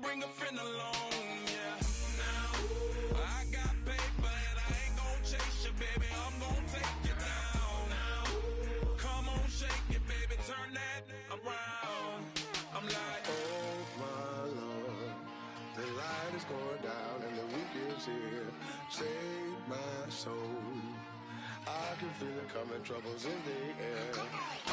bring a friend along, yeah. Now, I got paper and I ain't gon' chase you, baby. I'm gon' take you down. Now, come on, shake it, baby. Turn that around. I'm like, oh my Lord, the light is going down and the week is here. Save my soul. I can feel it coming, troubles in the air. Oh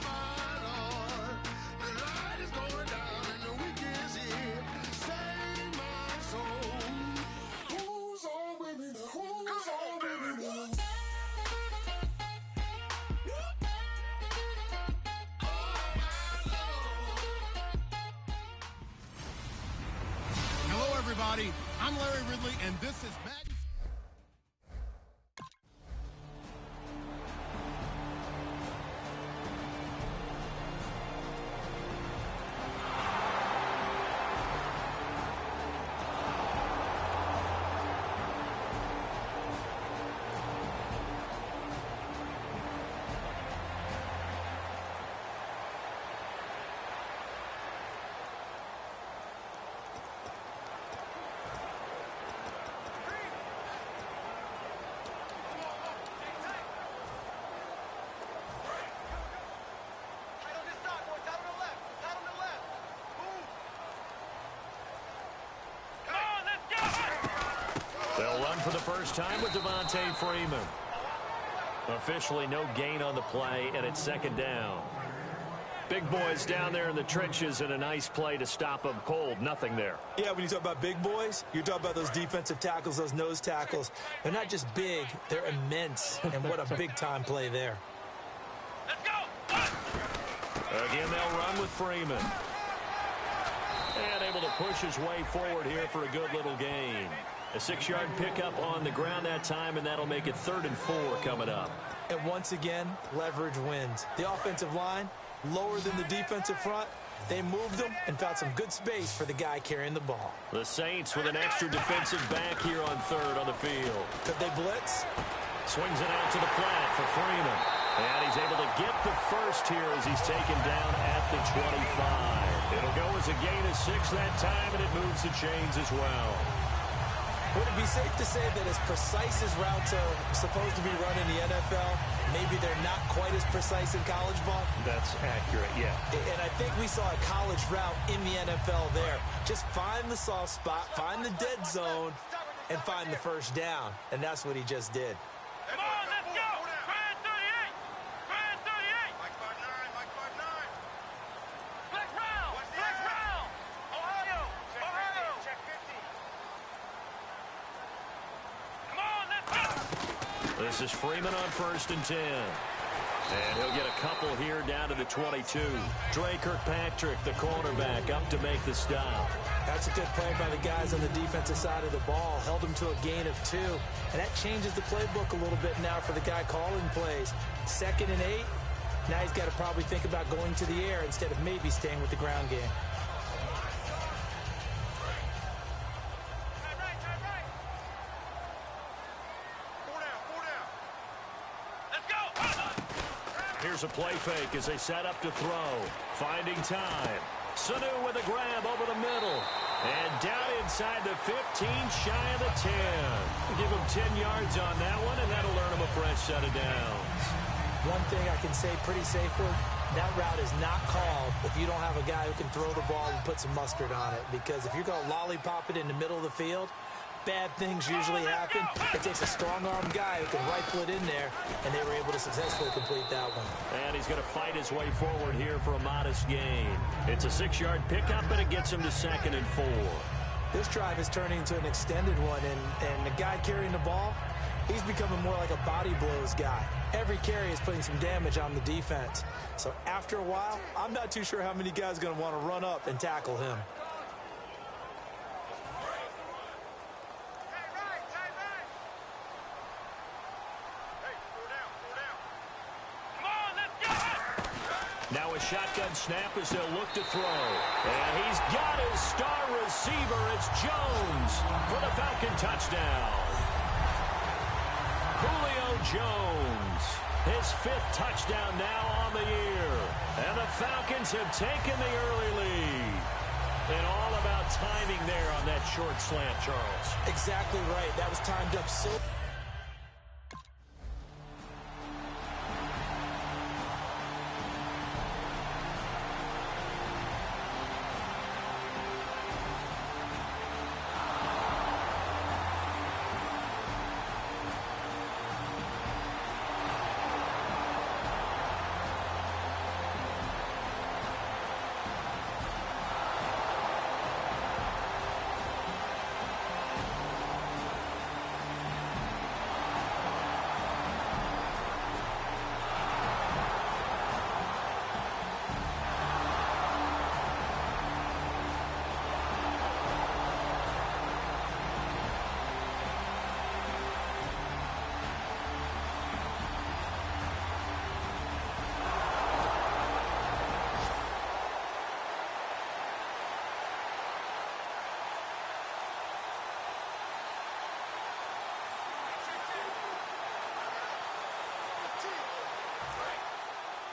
my Lord, the light is going down and the week is here. Save my soul. Who's on with me now? Who's on with me now? Hello, everybody. I'm Larry Ridley, and this is Madden. They'll run for the first time with Devontae Freeman. Officially no gain on the play, and it's second down. Big boys down there in the trenches, and a nice play to stop them cold. Nothing there. Yeah, when you talk about big boys, you're talking about those defensive tackles, those nose tackles. They're not just big, they're immense, and what a big-time play there. Let's go! Again, they'll run with Freeman. And able to push his way forward here for a good little gain. A 6-yard pickup on the ground that time, and that'll make it 3rd and 4 coming up. And once again, leverage wins. The offensive line, lower than the defensive front. They moved them and found some good space for the guy carrying the ball. The Saints with an extra defensive back here on 3rd on the field. Could they blitz? Swings it out to the flat for Freeman. And he's able to get the first here as he's taken down at the 25. It'll go as a gain of 6 that time, and it moves the chains as well. Would it be safe to say that as precise as routes are supposed to be run in the NFL, maybe they're not quite as precise in college ball? That's accurate, yeah. And I think we saw a college route in the NFL there. Just find the soft spot, find the dead zone, and find the first down. And that's what he just did. Come on, let's go! Try 38! Try 38! Mike 5'9", Mike 5'9". Flex round! Flex round! Ohio! Ohio! Check 50. Come on, let's go! This is Freeman on 1st and 10. And he'll get a couple here down to the 22. Dre Kirkpatrick, the cornerback, up to make the stop. That's a good play by the guys on the defensive side of the ball. Held him to a gain of 2. And that changes the playbook a little bit now for the guy calling plays. 2nd and 8. Now he's got to probably think about going to the air instead of maybe staying with the ground game. Here's a play fake as they set up to throw. Finding time. Sanu with a grab over the middle. And down inside the 15, shy of the 10. Give him 10 yards on that one, and that'll earn him a fresh set of downs. One thing I can say pretty safely, that route is not called if you don't have a guy who can throw the ball and put some mustard on it. Because if you're going to lollipop it in the middle of the field, bad things usually happen. It takes a strong-arm guy who can rifle it in there, and they were able to successfully complete that one. And he's going to fight his way forward here for a modest gain. It's a 6-yard pickup, and it gets him to 2nd and 4. This drive is turning into an extended one, and the guy carrying the ball, he's becoming more like a body blows guy. Every carry is putting some damage on the defense. So after a while, I'm not too sure how many guys are going to want to run up and tackle him. Now a shotgun snap as they'll look to throw. And he's got his star receiver. It's Jones for the Falcon touchdown. Julio Jones, his 5th touchdown now on the year. And the Falcons have taken the early lead. And all about timing there on that short slant, Charles. Exactly right. That was timed up so...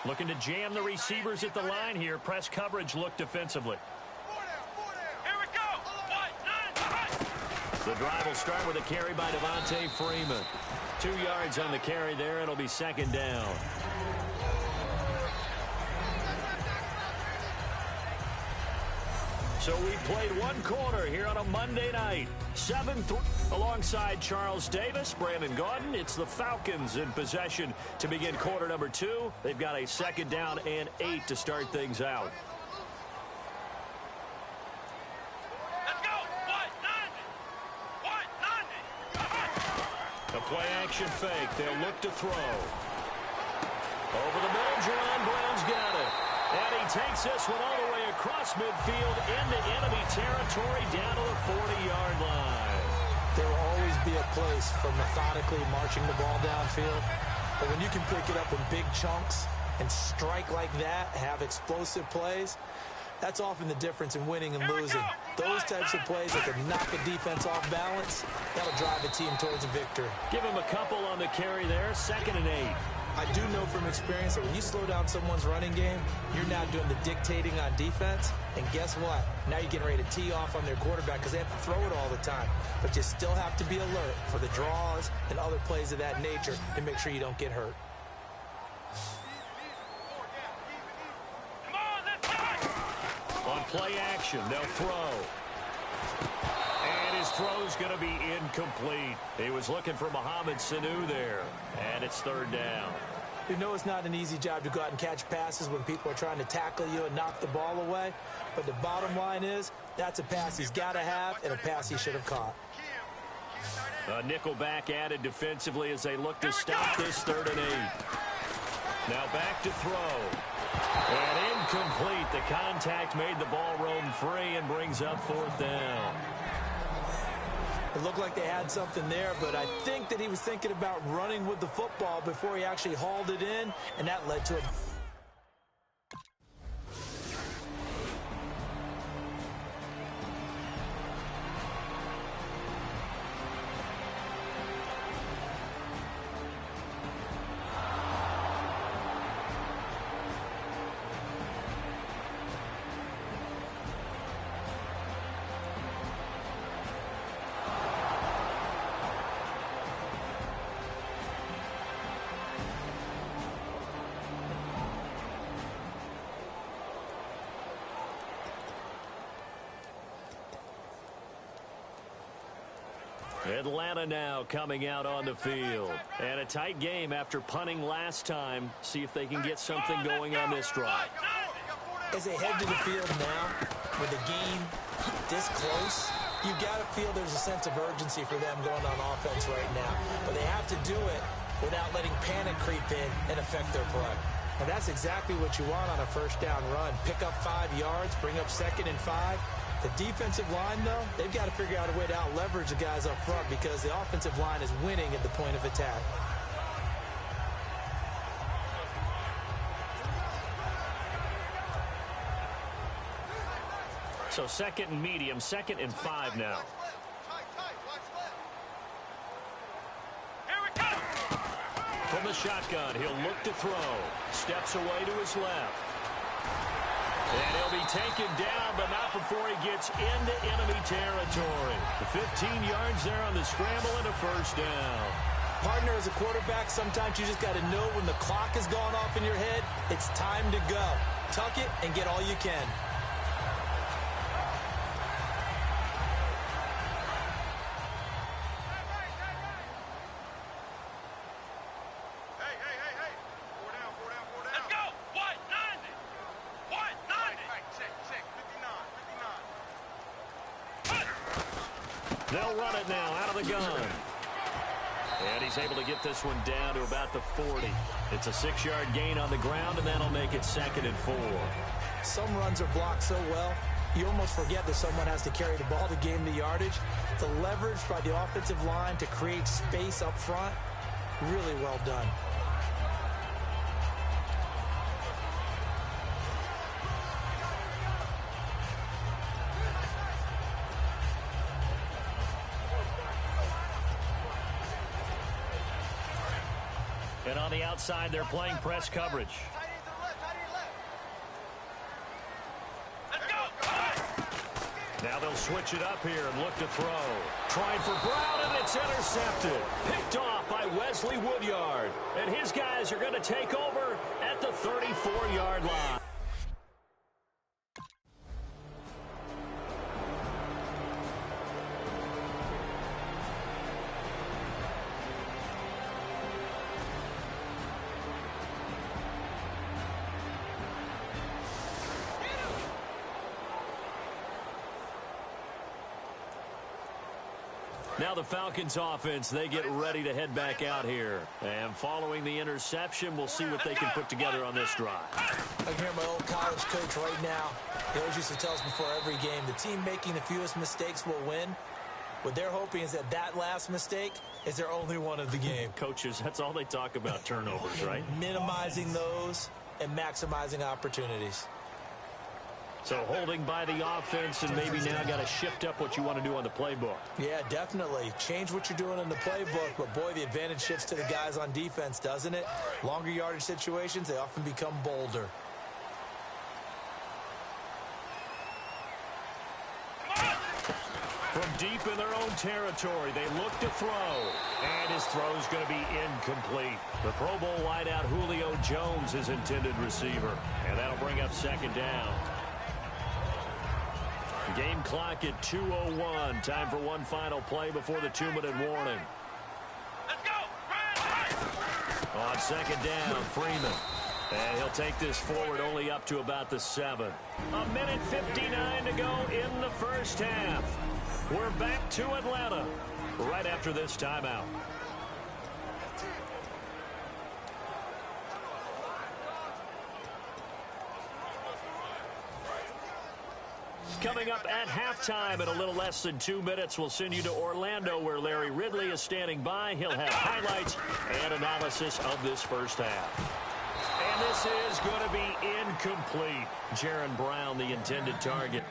Looking to jam the receivers at the line here. Press coverage look defensively. Here we go. The drive will start with a carry by Devontae Freeman. 2 yards on the carry there. It'll be second down. So we played one quarter here on a Monday night. 7-3 alongside Charles Davis, Brandon Gaudin. It's the Falcons in possession to begin quarter number 2. They've got a second down and 8 to start things out. Let's go. White 90. A play-action fake. They'll look to throw. Over the middle, Jerron Brown's got it. And he takes this one all the way across midfield into enemy territory down to the 40-yard line. There will always be a place for methodically marching the ball downfield. But when you can pick it up in big chunks and strike like that, have explosive plays, that's often the difference in winning and losing. Those types of plays that can knock a defense off balance, that'll drive a team towards a victory. Give him a couple on the carry there, 2nd and 8. I do know from experience that when you slow down someone's running game, you're now doing the dictating on defense. And guess what? Now you're getting ready to tee off on their quarterback because they have to throw it all the time. But you still have to be alert for the draws and other plays of that nature to make sure you don't get hurt. Come on, let's go. On play action, they'll throw. And his throw's going to be incomplete. He was looking for Mohamed Sanu there. And it's 3rd down. You know it's not an easy job to go out and catch passes when people are trying to tackle you and knock the ball away. But the bottom line is, that's a pass he's got to have and a pass he should have caught. A nickel back added defensively as they look to stop this 3rd and 8. Now back to throw. And incomplete. The contact made the ball roam free and brings up 4th down. It looked like they had something there, but I think that he was thinking about running with the football before he actually hauled it in, and that led to a... Atlanta now coming out on the field. And a tight game after punting last time. See if they can get something going on this drive. As they head to the field now, with the game this close, you got to feel there's a sense of urgency for them going on offense right now. But they have to do it without letting panic creep in and affect their play. And that's exactly what you want on a 1st down run. Pick up 5 yards, bring up 2nd and 5. The defensive line, though, they've got to figure out a way to out-leverage the guys up front because the offensive line is winning at the point of attack. So 2nd and medium, 2nd and 5 now. Here we go. From the shotgun, he'll look to throw. Steps away to his left. And he'll be taken down, but not before he gets into enemy territory. 15 yards there on the scramble and a first down. Partner, as a quarterback, sometimes you just got to know when the clock has gone off in your head, it's time to go. Tuck it and get all you can. They'll run it now out of the gun. And he's able to get this one down to about the 40. It's a 6-yard gain on the ground, and that'll make it 2nd and 4. Some runs are blocked so well, you almost forget that someone has to carry the ball to gain the yardage. The leverage by the offensive line to create space up front, really well done. And on the outside, they're playing press coverage. Now they'll switch it up here and look to throw. Trying for Brown, and it's intercepted. Picked off by Wesley Woodyard. And his guys are going to take over at the 34-yard line. Now the Falcons offense, they get ready to head back out here. And following the interception, we'll see what they can put together on this drive. I can hear my old college coach right now. He always used to tell us before every game, the team making the fewest mistakes will win. What they're hoping is that last mistake is their only one of the game. Coaches, that's all they talk about, turnovers, right? Minimizing those and maximizing opportunities. So holding by the offense, and maybe now got to shift up what you want to do on the playbook. Yeah, definitely. Change what you're doing in the playbook, but boy, the advantage shifts to the guys on defense, doesn't it? Longer yardage situations, they often become bolder. From deep in their own territory, they look to throw. And his throw is going to be incomplete. The Pro Bowl wideout Julio Jones is intended receiver. And that'll bring up 2nd down. Game clock at 2:01. Time for one final play before the 2-minute warning. Let's go! On 2nd down, Freeman. And he'll take this forward only up to about the 7. 1:59 to go in the first half. We're back to Atlanta right after this timeout. Coming up at halftime in a little less than 2 minutes, we'll send you to Orlando where Larry Ridley is standing by. He'll have highlights and analysis of this first half. And this is going to be incomplete. Jaron Brown, the intended target.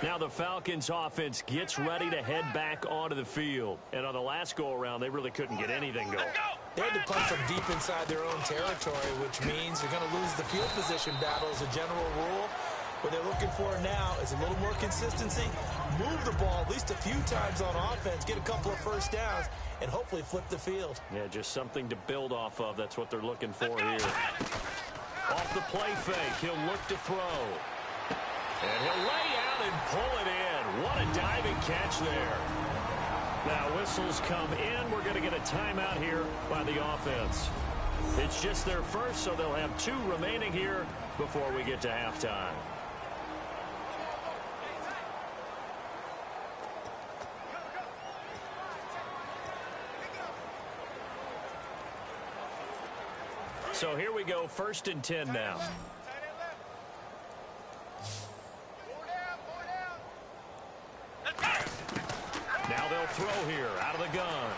Now the Falcons offense gets ready to head back onto the field. And on the last go-around, they really couldn't get anything going. They had to punch from deep inside their own territory, which means they're going to lose the field position battle as a general rule. What they're looking for now is a little more consistency, move the ball at least a few times on offense, get a couple of first downs, and hopefully flip the field. Yeah, just something to build off of. That's what they're looking for here. Off the play fake, he'll look to throw. And he'll lay out and pull it in. What a diving catch there. Now whistles come in. We're going to get a timeout here by the offense. It's just their first, so they'll have 2 remaining here before we get to halftime. So here we go, 1st and 10 now. Now they'll throw here out of the gun.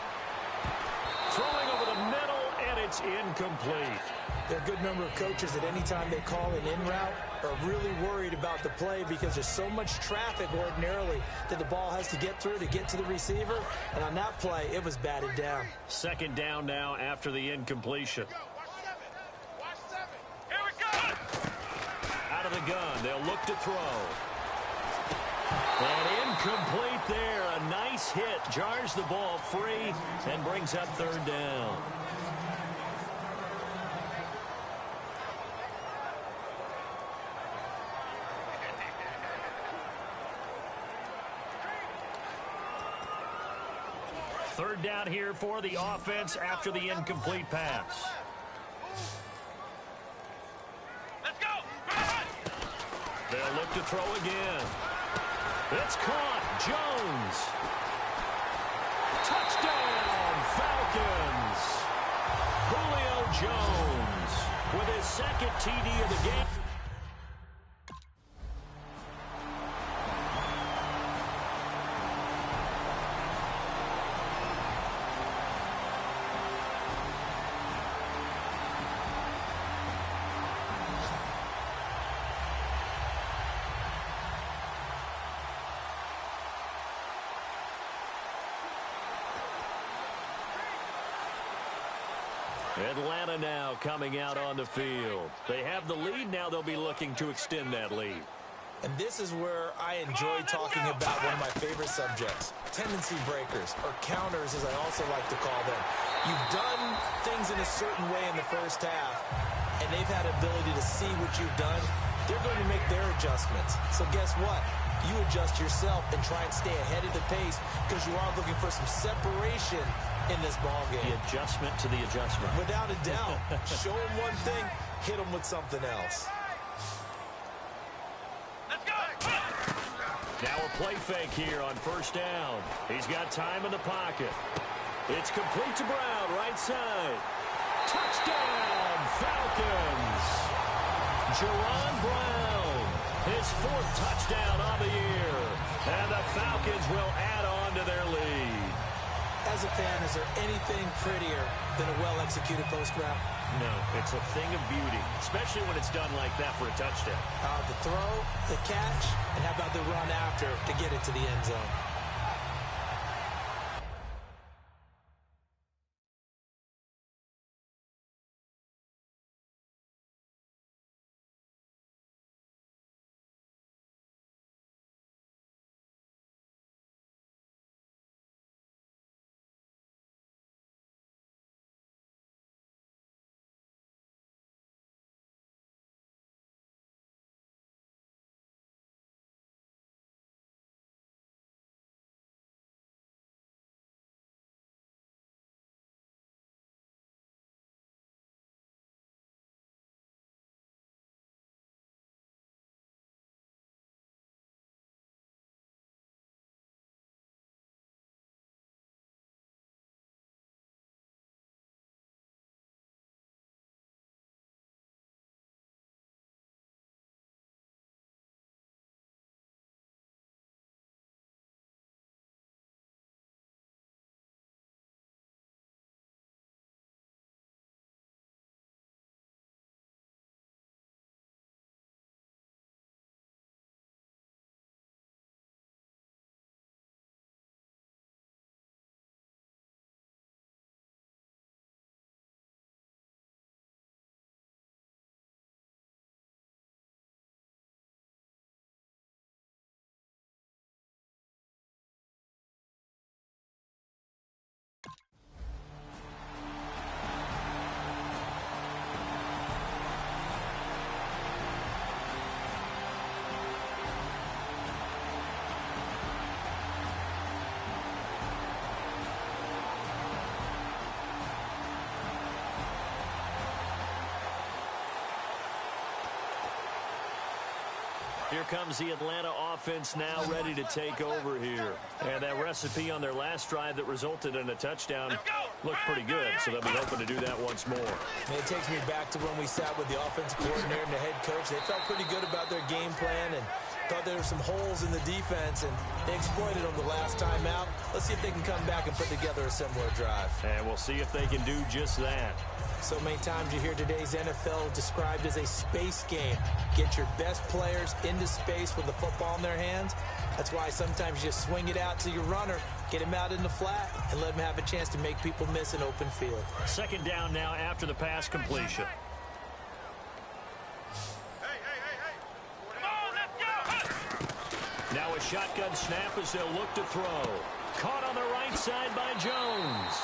Throwing over the middle, and it's incomplete. There are a good number of coaches that any time they call an in route are really worried about the play because there's so much traffic ordinarily that the ball has to get through to get to the receiver. And on that play, it was batted down. 2nd down now after the incompletion. Here we go. Out of the gun, they'll look to throw. And incomplete there. A nice hit. Jars the ball free and brings up 3rd down. Third down here for the offense after the incomplete pass. Let's go. They'll look to throw again. It's caught. Jones. Touchdown, Falcons. Julio Jones with his 2nd TD of the game. Atlanta now coming out on the field. They have the lead. Now they'll be looking to extend that lead. And this is where I enjoy talking about one of my favorite subjects, tendency breakers, or counters as I also like to call them. You've done things in a certain way in the first half, and they've had ability to see what you've done. They're going to make their adjustments. So guess what? You adjust yourself and try and stay ahead of the pace because you are looking for some separation in this ball game. The adjustment to the adjustment. Without a doubt. Show them one thing, hit them with something else. Let's go. Now a play fake here on 1st down. He's got time in the pocket. It's complete to Brown, right side. Touchdown, Falcons. Jerron Brown, his 4th touchdown of the year. And the Falcons will add on to their lead. As a fan, is there anything prettier than a well-executed post route? No, it's a thing of beauty, especially when it's done like that for a touchdown. The throw, the catch, and how about the run after to get it to the end zone? Here comes the Atlanta offense now ready to take over here. And that recipe on their last drive that resulted in a touchdown looked pretty good, so they'll be hoping to do that once more. And it takes me back to when we sat with the offensive coordinator and the head coach. They felt pretty good about their game plan and thought there were some holes in the defense, and they exploited them the last time out. Let's see if they can come back and put together a similar drive. And we'll see if they can do just that. So many times you hear today's NFL described as a space game. Get your best players into space with the football in their hands. That's why sometimes you just swing it out to your runner, get him out in the flat, and let him have a chance to make people miss an open field. Second down now after the pass completion. Now a shotgun snap as they'll look to throw. Caught on the right side by Jones.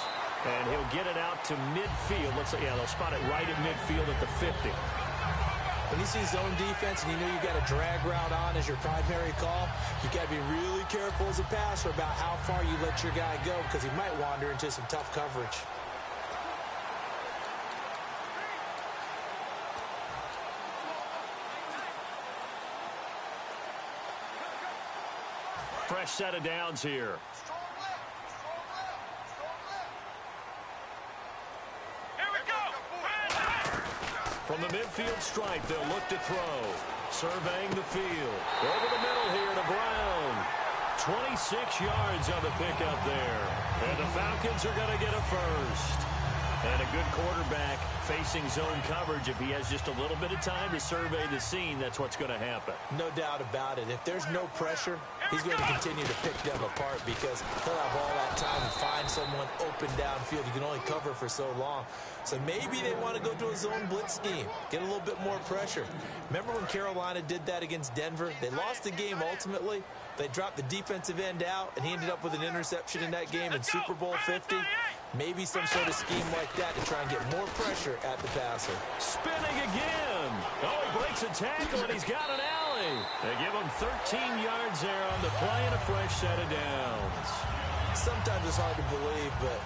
And he'll get it out to midfield. Looks like, yeah, they'll spot it right at midfield at the 50. When you see zone defense and you know you've got a drag route on as your primary call, you got to be really careful as a passer about how far you let your guy go because he might wander into some tough coverage. Fresh set of downs here. From the midfield stripe, they'll look to throw. Surveying the field. Over the middle here to Brown. 26 yards on the pickup there. And the Falcons are going to get a first. And a good quarterback facing zone coverage. If he has just a little bit of time to survey the scene, that's what's going to happen. No doubt about it. If there's no pressure, he's going to continue to pick them apart because he'll have all that time to find someone open downfield. You can only cover for so long. So maybe they want to go to a zone blitz scheme, get a little bit more pressure. Remember when Carolina did that against Denver? They lost the game ultimately. They dropped the defensive end out, and he ended up with an interception in that game in Super Bowl 50. Maybe some sort of scheme like that to try and get more pressure at the passer. Spinning again. Oh, he breaks a tackle, and he's got an alley. They give him 13 yards there on the play and a fresh set of downs. Sometimes it's hard to believe, but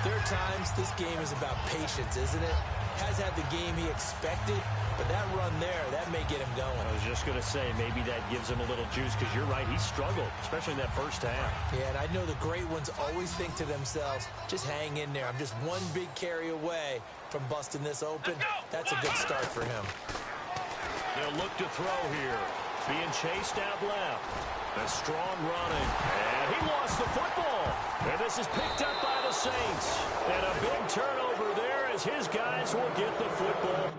there are times this game is about patience, isn't it? Has had the game he expected, but that run there, that may get him going. I was just going to say, maybe that gives him a little juice because you're right, he struggled, especially in that first half. Yeah, and I know the great ones always think to themselves, just hang in there. I'm just one big carry away from busting this open. That's a good start for him. They'll look to throw here. Being chased out left. A strong running. And he lost the football. And this is picked up by the Saints. And a big turnover there as his guys will get the football.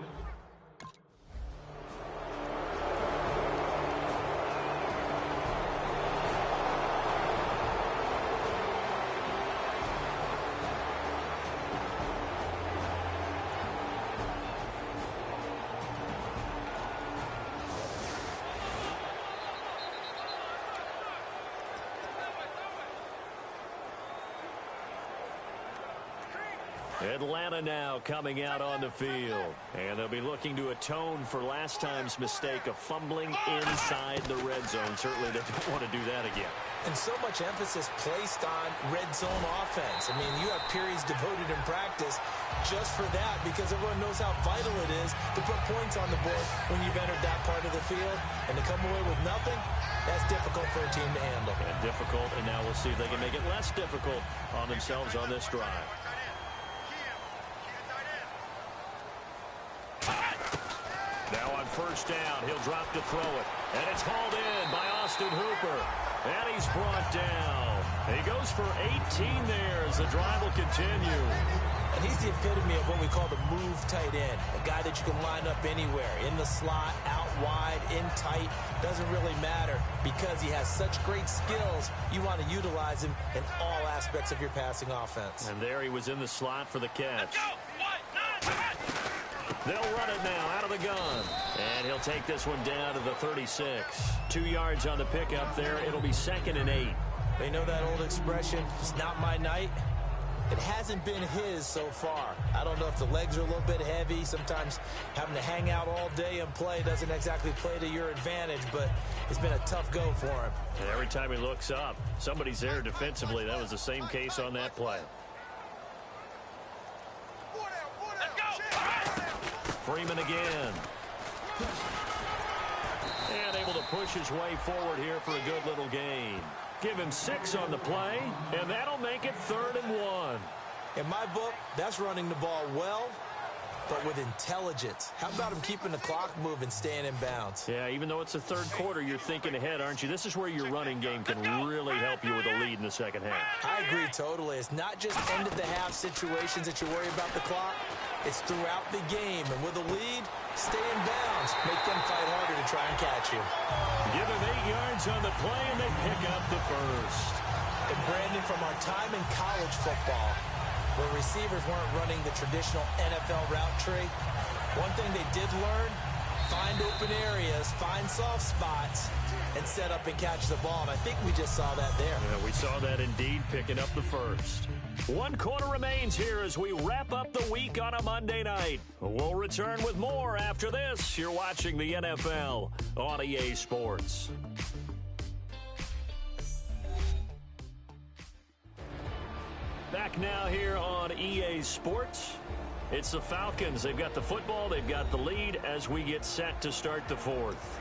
Atlanta now coming out on the field. And they'll be looking to atone for last time's mistake of fumbling inside the red zone. Certainly they don't want to do that again. And so much emphasis placed on red zone offense. I mean, you have periods devoted in practice just for that because everyone knows how vital it is to put points on the board when you've entered that part of the field. And to come away with nothing, that's difficult for a team to handle. And difficult, and now we'll see if they can make it less difficult on themselves on this drive. Now on first down, he'll drop to throw it. And it's hauled in by Austin Hooper. And he's brought down. He goes for 18 there as the drive will continue. And he's the epitome of what we call the move tight end. A guy that you can line up anywhere. In the slot, out wide, in tight. Doesn't really matter because he has such great skills. You want to utilize him in all aspects of your passing offense. And there he was in the slot for the catch. They'll run it now out of the gun. And he'll take this one down to the 36. 2 yards on the pickup there. It'll be 2nd and 8. They know that old expression, it's not my night. It hasn't been his so far. I don't know if the legs are a little bit heavy. Sometimes having to hang out all day and play doesn't exactly play to your advantage, but it's been a tough go for him. And every time he looks up, somebody's there defensively. That was the same case on that play. Freeman again. And able to push his way forward here for a good little gain. Give him 6 on the play, and that'll make it 3rd and 1. In my book, that's running the ball well, but with intelligence. How about him keeping the clock moving, staying in bounds? Yeah, even though it's the third quarter, you're thinking ahead, aren't you? This is where your running game can really help you with a lead in the second half. I agree totally. It's not just end-of-the-half situations that you worry about the clock. It's throughout the game. And with a lead, stay in bounds. Make them fight harder to try and catch you. Give him 8 yards on the play, and they pick up the first. And Brandon, from our time in college football, where receivers weren't running the traditional NFL route tree, one thing they did learn, find open areas, find soft spots, and set up and catch the ball. And I think we just saw that there. Yeah, we saw that indeed, picking up the first. 1 quarter remains here as we wrap up the week on a Monday night. We'll return with more after this. You're watching the NFL on EA Sports. Back now here on EA Sports. It's the Falcons. They've got the football. They've got the lead as we get set to start the fourth.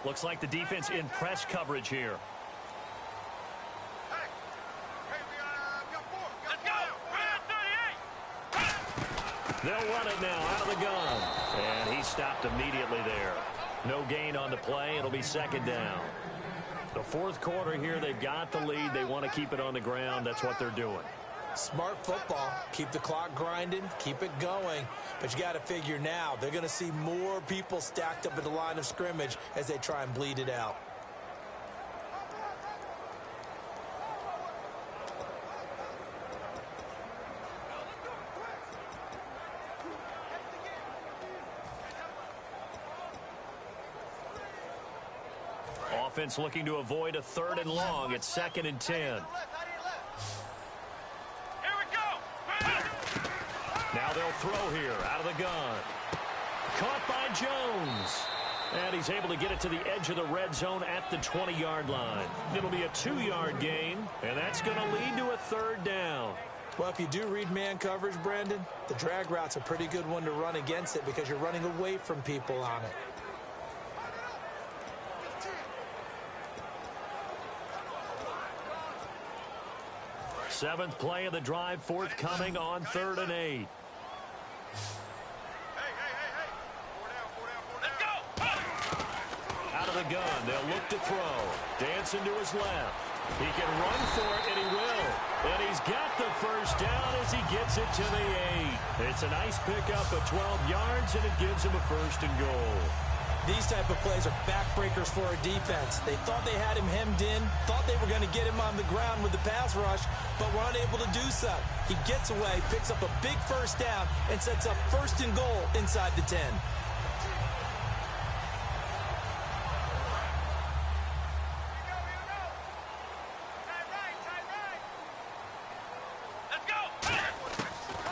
Looks like the defense in press coverage here. They'll run it now out of the gun. And he stopped immediately there. No gain on the play. It'll be 2nd down. The fourth quarter here, they've got the lead. They want to keep it on the ground. That's what they're doing. Smart football. Keep the clock grinding. Keep it going. But you got to figure now, they're going to see more people stacked up at the line of scrimmage as they try and bleed it out. Offense looking to avoid a 3rd and long. It's 2nd and 10. Now they'll throw here out of the gun. Caught by Jones. And he's able to get it to the edge of the red zone at the 20-yard line. It'll be a 2-yard gain, and that's going to lead to a 3rd down. Well, if you do read man coverage, Brandon, the drag route's a pretty good one to run against it because you're running away from people on it. Seventh play of the drive, forthcoming on 3rd and 8. Out of the gun, they'll look to throw. Dancing to his left. He can run for it, and he will. And he's got the first down as he gets it to the 8. It's a nice pickup of 12 yards, and it gives him a 1st and goal. These type of plays are backbreakers for a defense. They thought they had him hemmed in, thought they were going to get him on the ground with the pass rush, but were unable to do so. He gets away, picks up a big first down, and sets up 1st and goal inside the 10.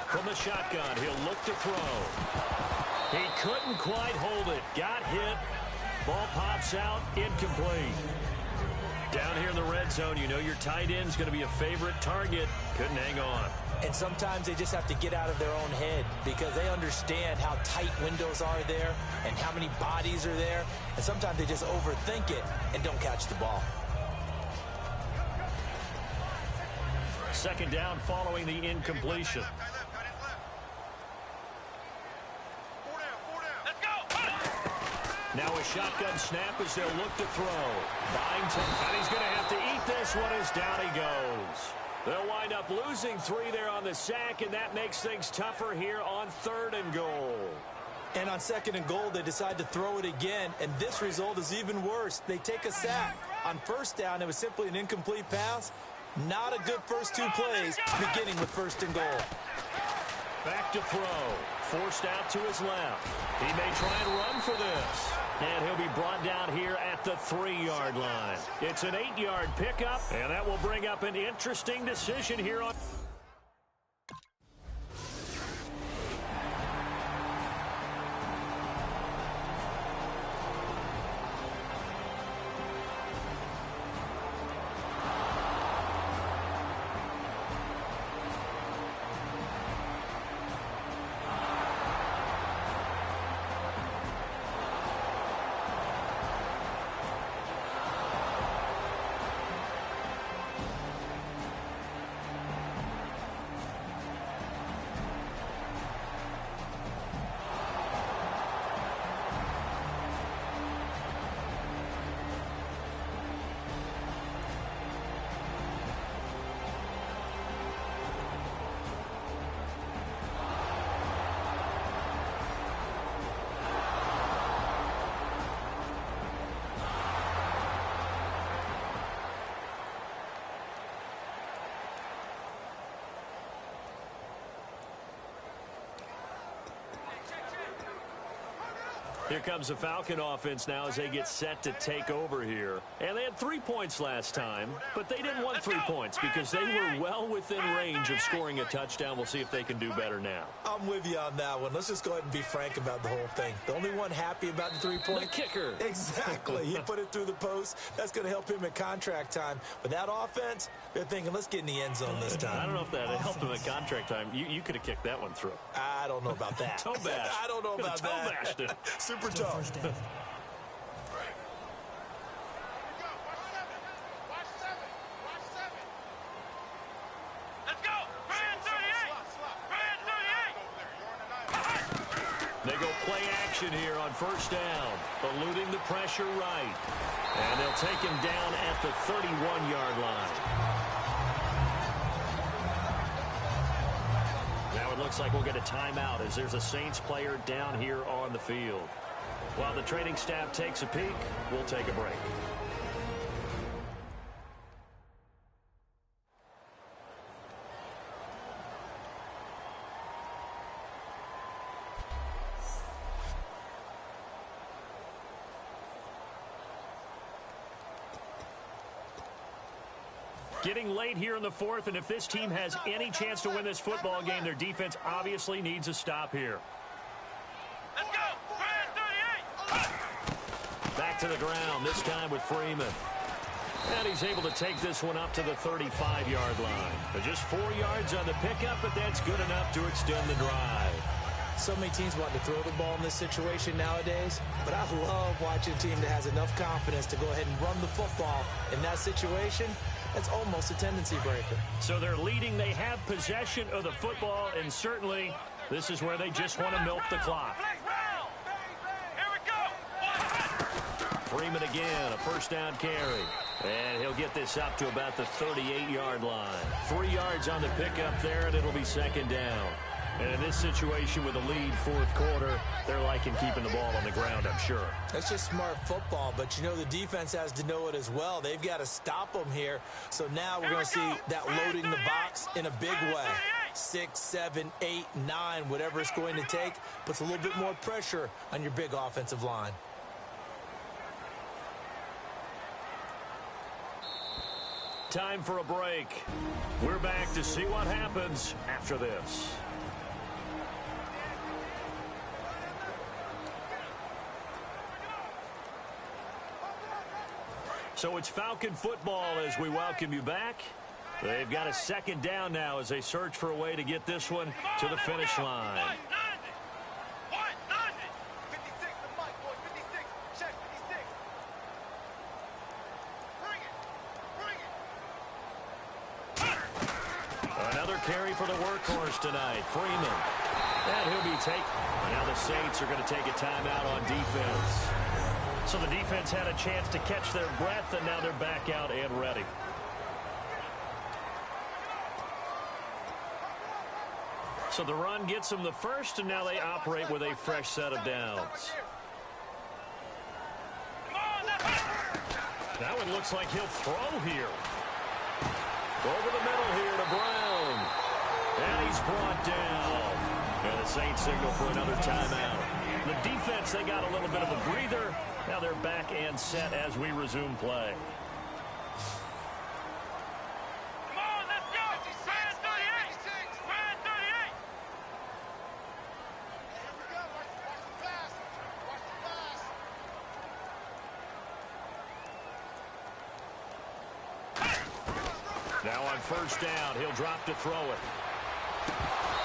From the shotgun, he'll look to throw. He couldn't quite hold it. Got hit. Ball pops out. Incomplete. Down here in the red zone, you know your tight end's going to be a favorite target. Couldn't hang on. And sometimes they just have to get out of their own head because they understand how tight windows are there and how many bodies are there. And sometimes they just overthink it and don't catch the ball. 2nd down following the incompletion. Now a shotgun snap as they'll look to throw. Byington, and he's going to have to eat this one as down he goes. They'll wind up losing 3 there on the sack, and that makes things tougher here on 3rd and goal. And on 2nd and goal, they decide to throw it again, and this result is even worse. They take a sack. On 1st down, it was simply an incomplete pass. Not a good first 2 plays, beginning with 1st and goal. Back to throw. Forced out to his left. He may try and run for this. And he'll be brought down here at the 3-yard line. It's an 8-yard pickup, and that will bring up an interesting decision here on... Here comes the Falcon offense now as they get set to take over here. And they had 3 points last time, but they didn't want 3 points because they were well within range of scoring a touchdown. We'll see if they can do better now. I'm with you on that one. Let's just go ahead and be frank about the whole thing. The only one happy about the 3-point? The kicker. Exactly. He put it through the post. That's going to help him at contract time. But that offense, they're thinking, let's get in the end zone this time. I don't know if that helped him at contract time. You could have kicked that one through. I don't know about that. Toe bash. I don't know about Toe that. bashed it. Super tough. Let's go. Brand 38. They go play action here on first down, eluding the pressure right. And they'll take him down at the 31-yard line. Now it looks like we'll get a timeout as there's a Saints player down here on the field. While the training staff takes a peek, we'll take a break. Getting late here in the fourth, and if this team has any chance to win this football game, their defense obviously needs a stop here. Let's go. Brand 38. Back to the ground, this time with Freeman. And he's able to take this one up to the 35-yard line. But just 4 yards on the pickup, but that's good enough to extend the drive. So many teams want to throw the ball in this situation nowadays, but I love watching a team that has enough confidence to go ahead and run the football in that situation. That's almost a tendency breaker. So they're leading. They have possession of the football, and certainly this is where they just want to milk the clock. Flex round. Here we go. Freeman again, a first down carry. And he'll get this up to about the 38-yard line. 3 yards on the pickup there, and it'll be second down. And in this situation with a lead fourth quarter, they're liking keeping the ball on the ground, I'm sure. That's just smart football, but you know the defense has to know it as well. They've got to stop them here. So now we're going to see that loading the box in a big way. 6, 7, 8, 9, whatever it's going to take, puts a little bit more pressure on your big offensive line. Time for a break. We're back to see what happens after this. So it's Falcon football as we welcome you back. They've got a second down now as they search for a way to get this one to the finish line. 56, the mic, boy. 56. Check 56. Bring it. Another carry for the workhorse tonight, Freeman. And he'll be taken. Now the Saints are going to take a timeout on defense. So the defense had a chance to catch their breath, and now they're back out and ready. So the run gets them the first, and now they operate with a fresh set of downs. That one looks like he'll throw here. Over the middle here to Brown. And he's brought down. And the Saints signal for another timeout. The defense, they got a little bit of a breather. Now they're back and set as we resume play. Come on, let's go. Brand 38. Brand 38. Here we go. Watch the pass. Watch the pass. Now on first down, he'll drop to throw it.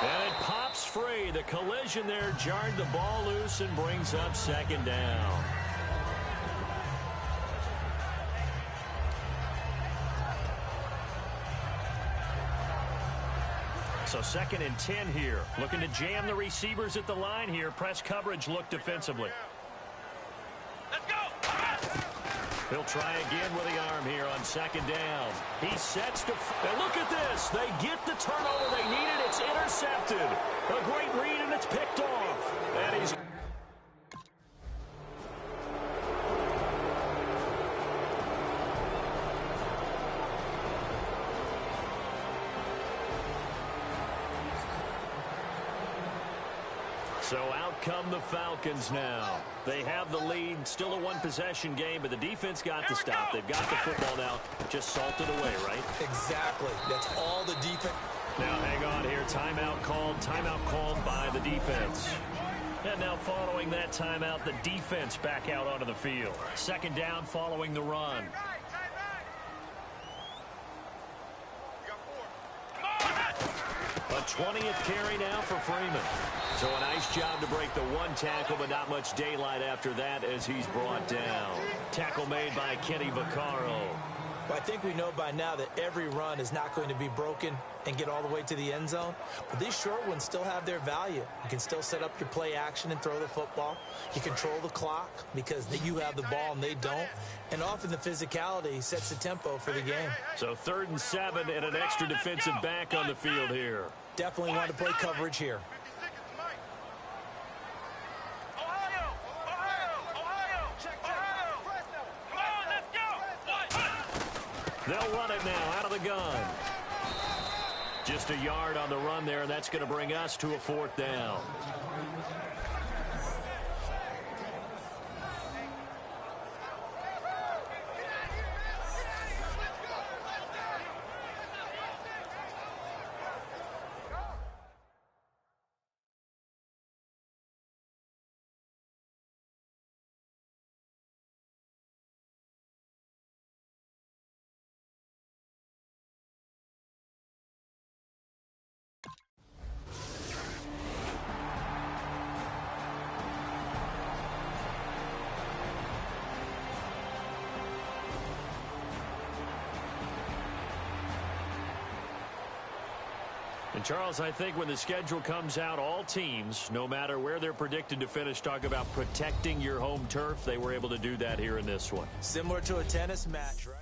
And it pops free. The collision there jarred the ball loose and brings up second down. So 2nd and 10 here. Looking to jam the receivers at the line here. Press coverage look defensively. Let's go. He'll try again with the arm here on second down. He sets to... And look at this. They get the turnover they needed. It's intercepted. A great read, and it's picked off. And he's... So out come the Falcons now. They have the lead, still a one-possession game, but the defense got the stop. They've got the football now, just salted away, right? Exactly. That's all the defense. Now hang on here. Timeout called by the defense. And now following that timeout, the defense back out onto the field. Second down following the run. A 20th carry now for Freeman. So a nice job to break the one tackle, but not much daylight after that as he's brought down. Tackle made by Kenny Vaccaro. Well, I think we know by now that every run is not going to be broken and get all the way to the end zone. But these short ones still have their value. You can still set up your play action and throw the football. You control the clock because you have the ball and they don't. And often the physicality sets the tempo for the game. So 3rd and 7 and an extra defensive back on the field here. Definitely want to play coverage here. They'll run it now out of the gun. Just a yard on the run there, and that's going to bring us to a 4th down. And, Charles, I think when the schedule comes out, all teams, no matter where they're predicted to finish, talk about protecting your home turf. They were able to do that here in this one. Similar to a tennis match, right?